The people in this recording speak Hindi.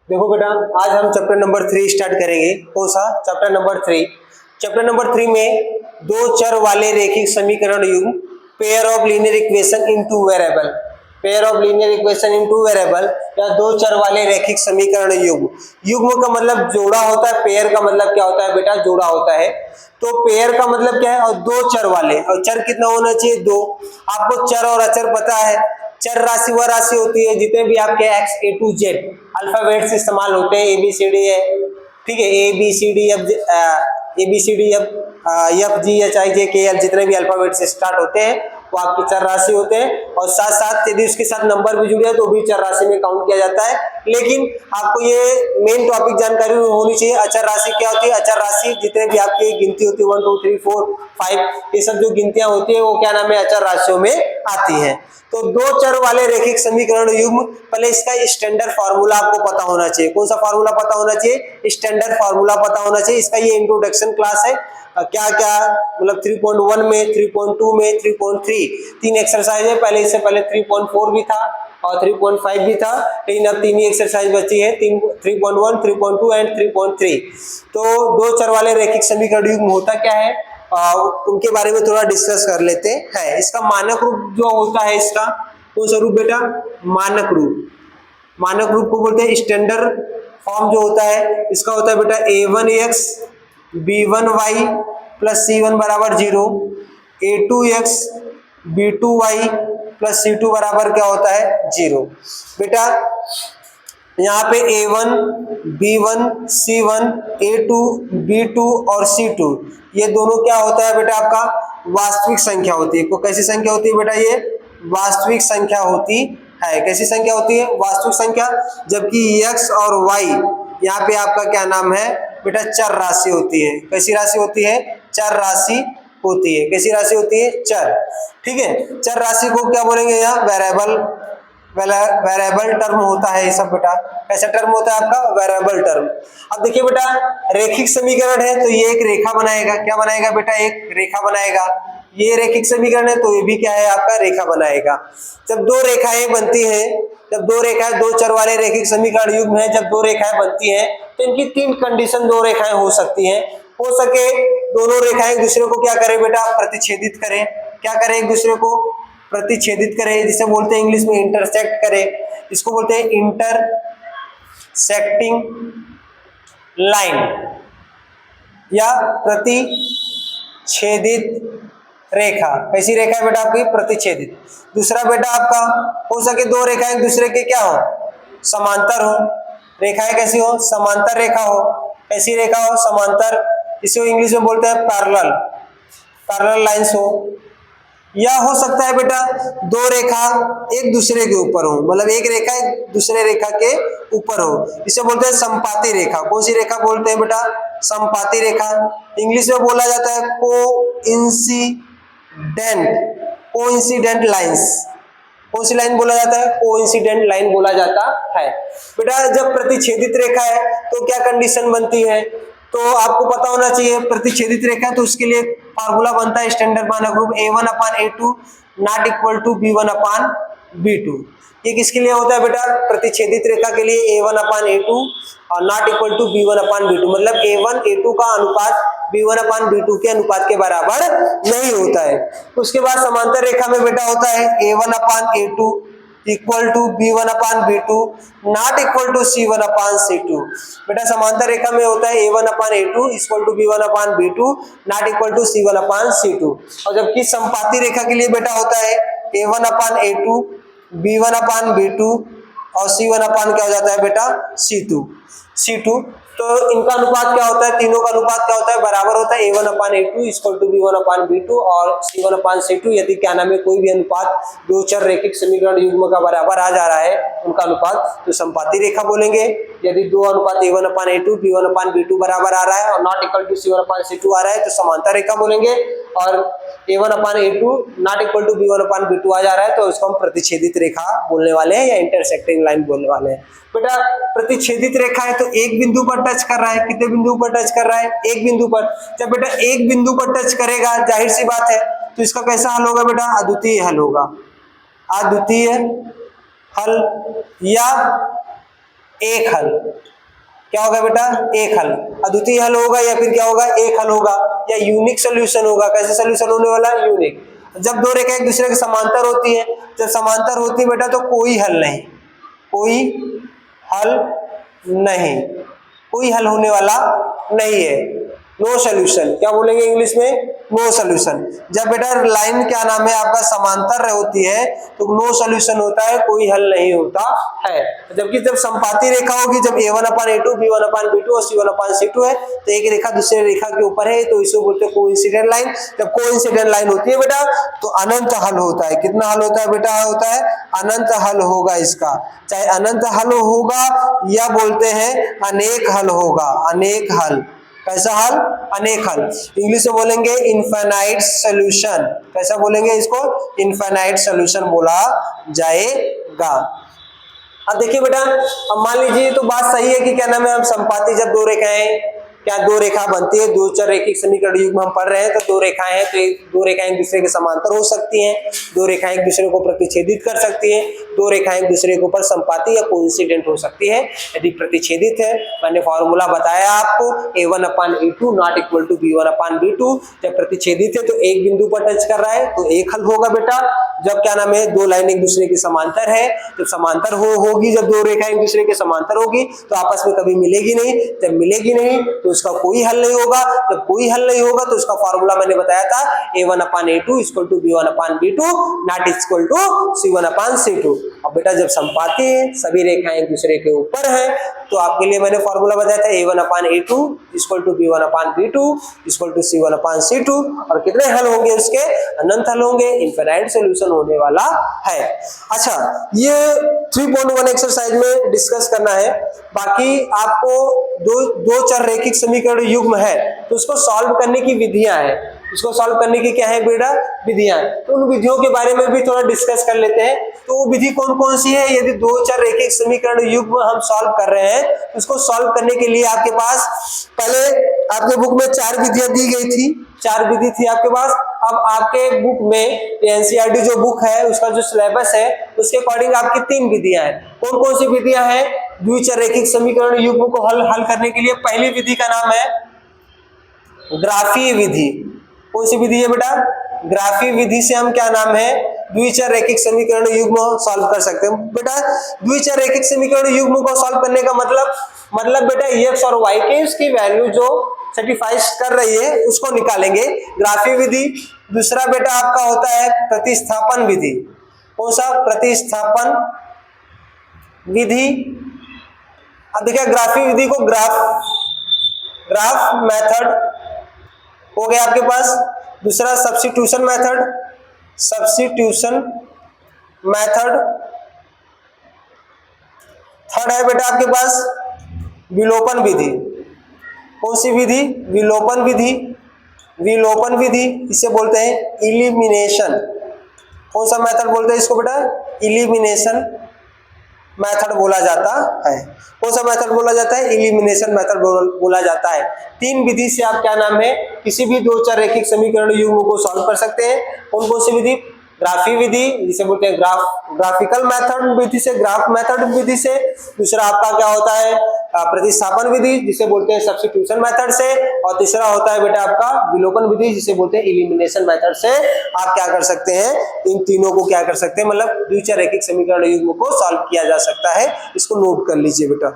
देखो बेटा, आज हम चैप्टर नंबर 3 स्टार्ट करेंगे। कौन सा चैप्टर नंबर 3? चैप्टर नंबर 3 में दो चर वाले रैखिक समीकरण युग्म, pair of linear equation in two variable, pair of linear equation in two variable या दो चर वाले रैखिक समीकरण युग्म। युग्म का मतलब जोड़ा होता है, पेयर का मतलब क्या होता है बेटा? जोड़ा होता है। तो पेयर का मतलब क्या है? और दो चर वाले, और चर कितना होना चाहिए? दो। आपको चर और अचर पता है। चर राशि वह राशि होती है जितने भी आपके x A to Z alphabet से इस्तेमाल होते हैं। ए बी सी डी है, ठीक है, A B C D F G H I J K L, जितने भी अल्फाबेट से स्टार्ट होते हैं वो आपके चर राशि होते हैं। और साथ साथ यदि उसके साथ नंबर भी जुड़े तो भी चर राशि में काउंट किया जाता है। लेकिन आपको ये मेन टॉपिक जानकारी होनी चाहिए, अचर राशि क्या होती है। अचर राशि जितने भी आपकी गिनती होती है 1 2 3 4 5, ये सब जो गिनतियां होती है वो क्या नाम है? अचर राशियों में आती है। तो दो चर वाले रैखिक समीकरण युग्म, पहले इसका स्टैंडर्ड फार्मूला आपको पता होना चाहिए। कौन सा फार्मूला पता होना चाहिए? स्टैंडर्ड फार्मूला पता होना चाहिए। इसका ये इंट्रोडक्शन क्लास है। क्या क्या मतलब 3.1 में, 3.2 में, 3.3 तीन एक्सरसाइज है। पहले इससे पहले 3.4 भी था और 3.5 भी था, लेकिन अब तीन ही एक्सरसाइज बची है, 3.1, 3.2 एंड 3.3। तो दो चर वाले रैखिक समीकरण युग्म होता क्या है, उनके बारे में थोड़ा डिस्कस कर लेते हैं। इसका मानक रूप जो होता है, इसका कौन सा रूप बेटा? मानक रूप। मानक रूप को बोलते हैं स्टैंडर्ड फॉर्म जो होता है। इसका होता है बेटा a1x b1y प्लस c1 बराबर 0, a2x b2y प्लस c2 बराबर क्या होता है? 0। बेटा यहाँ पे a1 b1 c1 a2 b2 और c2 ये दोनों क्या होता है बेटा? आपका वास्तविक संख्या होती है। को कैसी संख्या होती है बेटा? ये वास्तविक संख्या होती है। कैसी संख्या होती है? वास्तविक संख्या। जबकि x और y यहाँ पे आपका क्या नाम है बेटा? चर राशि होती है। कैसी राशि होती है? चर राशि होती है। कैसी राशि होती है? चर। ठीक है, चर राशि को क्या बोलेंगे? यहाँ वेरिएबल, वेरिएबल टर्म होता है ये सब बेटा। कैसा टर्म होता है आपका? Variable term. अब देखिए बेटा, रैखिक समीकरण है तो ये एक रेखा बनाएगा। क्या बनाएगा बेटा? एक रेखा बनाएगा। ये रैखिक समीकरण है तो ये भी क्या है? आपका रेखा बनाएगा। जब दो रेखाएं बनती हैं, जब दो रेखाएं, दो चर वाले रैखिक समीकरण युग्म है, जब दो रेखाएं बनती हैं तो इनकी तीन कंडीशन दो रेखाएं हो सकती हैं। हो सके दोनों रेखाएं एक दूसरे को क्या करें बेटा? प्रतिच्छेदित करें। क्या करें? एक दूसरे को प्रतिच्छेदित करे, जिसे बोलते हैं इंग्लिश में इंटरसेक्ट करे। इसको बोलते हैं इंटरसेक्टिंग लाइन या प्रतिच्छेदित रेखा। कैसी रेखा है बेटा? आपकी प्रतिच्छेदित। दूसरा बेटा आपका हो सके दो रेखाएं एक दूसरे के क्या हो? समांतर हो। रेखाएं कैसी हो? समांतर रेखा हो। कैसी रेखा हो? समांतर। इसे इंग्लिश में बोलते हैं पैरेलल, पैरेलल लाइंस हो। या हो सकता है बेटा दो रेखा एक दूसरे के ऊपर हो, मतलब एक रेखा एक दूसरे रेखा के ऊपर हो। इसे बोलते हैं संपाती रेखा। कौन सी रेखा बोलते हैं बेटा? संपाती रेखा। इंग्लिश में बोला जाता है कोइंसिडेंट लाइंस। कौन सी लाइन बोला जाता है? कोइंसिडेंट लाइन बोला जाता है। बेटा जब प्रतिच्छेदित रेखा है तो क्या कंडीशन बनती है? तो आपको पता होना चाहिए, प्रतिच्छेदित रेखा तो उसके लिए फार्मूला बनता है स्टैंडर्ड मानक रूप a1/a2 not equal to b1/b2। ये किसके लिए होता है बेटा? प्रतिच्छेदित रेखा के लिए a1/a2 और नॉट इक्वल टू b1/b2, मतलब a1 a2 का अनुपात b1/b2 के अनुपात के बराबर नहीं होता है। उसके बाद समांतर रेखा में बेटा होता है a1/a2 equal to b1/b2 not equal to c1/c2। बेटा समांतर रेखा में होता है a1/a2 equal to b1/b2 not equal to c1/c2। और जबकि संपाती रेखा के लिए बेटा होता है a1/a2 b1/b2 और c1 क्या हो जाता है बेटा? c2। तो इनका अनुपात क्या होता है? तीनों का अनुपात क्या होता है? बराबर होता है a1/a2 इक्वल टू b1/b2 और c1/c2। यदि क्या नाम है कोई भी अनुपात दो चर रैखिक समीकरण युग्म का बराबर आ जा रहा है उनका अनुपात, तो संपाती रेखा बोलेंगे। यदि दो अनुपात a1/a2 b1/b2 बराबर आ रहा है और नॉट इक्वल टू c1/c2 आ रहा है तो समांतर रेखा बोलेंगे। और a1/a2 not equal to b1/b2 आ जा रहा है तो उसको हम प्रतिच्छेदित रेखा बोलने वाले हैं या इंटरसेक्टिंग लाइन बोलने वाले हैं। बेटा प्रतिच्छेदित रेखा है तो एक बिंदु पर टच कर रहा है। कितने बिंदु पर टच कर रहा है? एक बिंदु पर। जब बेटा एक बिंदु पर टच करेगा, जाहिर सी बात है, तो इसका कैसा हल होगा बेटा? अद्वितीय हल होगा। अद्वितीय हल या एक हल। क्या होगा बेटा? एक हल। अद्वितीय हल होगा या फिर क्या होगा? एक हल होगा या यूनिक सोल्यूशन होगा। कैसे सोल्यूशन होने वाला? यूनिक। जब दो रेखा एक दूसरे के समांतर होती है, जब समांतर होती है बेटा तो कोई हल नहीं, कोई हल नहीं, कोई हल होने वाला नहीं है। No solution. क्या बोलेंगे इंग्लिश में? No solution. जब बेटा लाइन क्या नाम है आपका समांतर होती है तो नो सोल्यूशन होता है, कोई हल नहीं होता है। जबकि जब संपाती रेखा होगी, जब a1/a2 b1/b2 और c1/c2 है तो एक रेखा दूसरे रेखा के ऊपर है तो इसको बोलते हैं कोइंसिडेंट लाइन। जब कोइंसिडेंट लाइन होती है बेटा तो अनंत हल होता है। कितना हल होता है बेटा? होता है अनंत हल होगा इसका। चाहे अनंत हल होगा या बोलते हैं अनेक हल होगा, अनेक हल। कैसा हल? अनेक हल। इंग्लिश में बोलेंगे इनफाइनाइट सॉल्यूशन। कैसा बोलेंगे इसको? इनफाइनाइट सॉल्यूशन बोला जाएगा। अब देखिए बेटा, अब मान लीजिए तो बात सही है कि क्या नाम है, हम संपाती जब दो रेखाएं, क्या दो रेखा बनती है, दो चर रैखिक समीकरण युग्म हम पढ़ रहे हैं तो दो रेखाएं हैं तो दो रेखाएं एक दूसरे के समांतर हो सकती हैं, दो रेखाएं एक दूसरे को प्रतिच्छेदित कर सकती हैं, दो रेखाएं एक दूसरे के ऊपर संपाती या कोइंसिडेंट हो सकती है। यदि प्रतिच्छेदित है, मैंने फॉर्मूला बताया आपको a1/a2 not equal to b1/b2। जब प्रतिच्छेदित है तो एक बिंदु पर टच कर रहा है तो एक हल होगा बेटा। जब क्या नाम है दो लाइन एक दूसरे के समांतर है, जब समांतर होगी, जब दो रेखाएं एक दूसरे के समांतर होगी तो आपस में कभी मिलेगी नहीं। जब मिलेगी नहीं तो उसका कोई हल नहीं होगा। जब कोई हल नहीं होगा तो उसका फॉर्मूला मैंने बताया था a1/a2 equal to b1/b2 not equal to c1/c2। अब बेटा जब संपाती है, सभी रेखाएं एक दूसरे के ऊपर है तो आपके लिए मैंने फॉर्मूला बताया था a1/a2 equal to b1/b2 equal to c1/c2। और कितने हल होंगे उसके? अनंत हल होंगे, इनफिनाइट सॉल्यूशन होने वाला है। अच्छा, ये 3.1 एक्सरसाइज में डिस्कस करना है। बाकी आपको दो चर रैखिक समीकरण युग्म है तो उसको सॉल्व करने की विधियां हैं। इसको सॉल्व करने की क्या है बेटा? विधियां। तो उन विधियों के बारे में भी थोड़ा डिस्कस कर लेते हैं। तो वो विधि कौन कौन सी है? यदि दो चर रैखिक समीकरण युग्म हम सॉल्व कर रहे हैं तो उसको सॉल्व करने के लिए आपके पास पहले आपके बुक में 4 विधियां दी गई थी, 4 विधि थी आपके पास। अब आपके बुक में एनसीईआरटी जो बुक है उसका जो सिलेबस है उसके अकॉर्डिंग आपकी 3 विधियां हैं। कौन कौन सी विधियां हैं द्विचर रैखिक समीकरण युग्म को हल करने के लिए? पहली विधि का नाम है ग्राफीय विधि। कौन सी विधि है बेटा? ग्राफीय विधि से हम क्या नाम है द्विचर रैखिक समीकरण युग्म सॉल्व कर सकते हैं। बेटा द्विचर रैखिक समीकरण युग्म को सॉल्व करने का मतलब बेटा x और y के उसकी वैल्यू जो सेटिस्फाइज कर रही है उसको निकालेंगे, ग्राफीय विधि। दूसरा बेटा आपका होता है प्रतिस्थापन विधि। कौन सा? प्रतिस्थापन विधि। अब देखिए ग्राफीय विधि को ग्राफ मेथड हो गया आपके पास। दूसरा सब्स्टिट्यूशन मेथड। थर्ड है बेटा आपके पास विलोपन विधि। कौन सी विधि? विलोपन विधि इसे बोलते हैं इलिमिनेशन। कौन सा मेथड बोलते हैं इसको बेटा? इलिमिनेशन मेथड बोला जाता है। कौन सा मेथड बोला जाता है? इलिमिनेशन मेथड बोला जाता है। 3 विधि से आप क्या नाम है किसी भी दो चर रैखिक समीकरण युग्म को सॉल्व कर सकते हैं। कौन कौन सी विधि? ग्राफीय विधि जिसे बोलते हैं ग्राफिकल मेथड विधि से, ग्राफ मेथड विधि से। दूसरा आपका क्या होता है प्रतिस्थापन विधि जिसे बोलते हैं सब्स्टिट्यूशन मेथड से। और तीसरा होता है बेटा आपका विलोपन विधि जिसे बोलते हैं इलिमिनेशन मेथड से। आप क्या कर सकते हैं? इन तीनों को क्या कर सकते हैं मतलब द्विचर रैखिक समीकरण युग्म को सॉल्व किया जा सकता है। इसको नोट कर लीजिए बेटा।